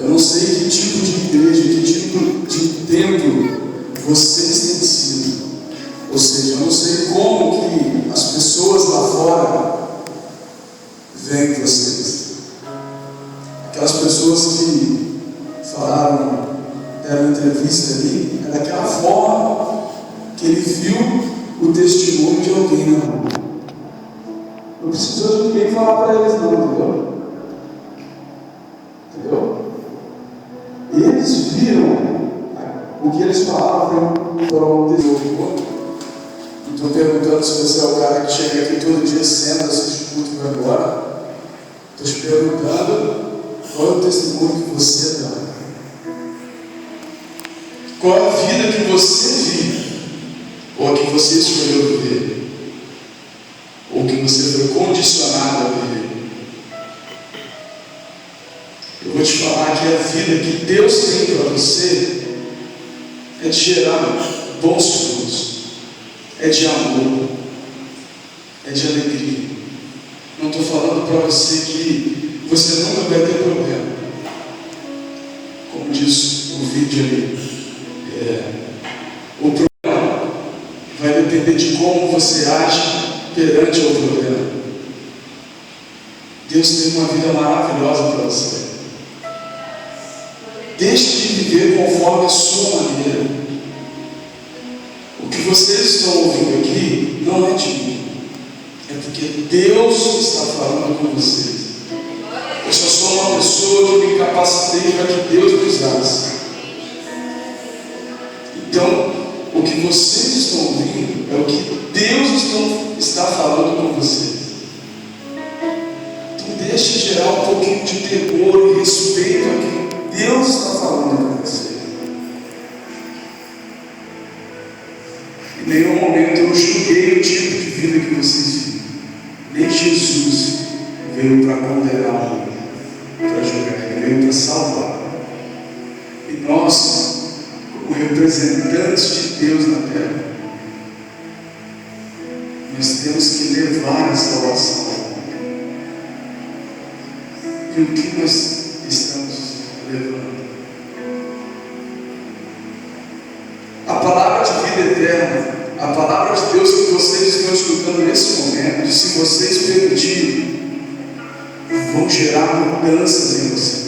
Eu não sei que tipo de igreja, que tipo de templo vocês têm sido. Ou seja, eu não sei como que as pessoas lá fora veem vocês. Aquelas pessoas que falaram, deram entrevista ali, é daquela forma que ele viu o testemunho de alguém na rua. Não precisou de ninguém falar para eles não, entendeu? Eles viram o que eles falavam para um tesouro. Estou perguntando se você é o cara que chega aqui todo dia, senta, assiste culto e vai embora. Estou te perguntando qual é o testemunho que você dá. Qual é a vida que você vive, ou a que você escolheu viver, ou que você foi condicionado a viver. Eu vou te falar que a vida que Deus tem para você é de gerar bons frutos, é de amor, é de alegria. Não estou falando para você que você nunca vai ter problema. Como diz o vídeo ali, o problema vai depender de como você age perante o problema. Deus tem uma vida maravilhosa para você. Deixe de viver conforme a sua maneira. O que vocês estão ouvindo aqui não é de mim. É porque Deus está falando com vocês. Eu só sou uma pessoa que me capacitei para que Deus me usasse. Então, o que vocês estão ouvindo é o que Deus está falando com vocês. Então, deixe gerar um pouquinho de temor e respeito a quem Deus está falando com você. Em nenhum momento eu julguei o tipo de vida que vocês vivem. Nem Jesus veio para condenar o mundo, para julgar, ele veio para salvar. E nós, como representantes de Deus na terra, nós temos que levar a salvação. E o que nós estamos levando? A palavra de vida eterna, a palavra de Deus que vocês estão escutando nesse momento, se vocês permitirem, vão gerar mudanças em vocês.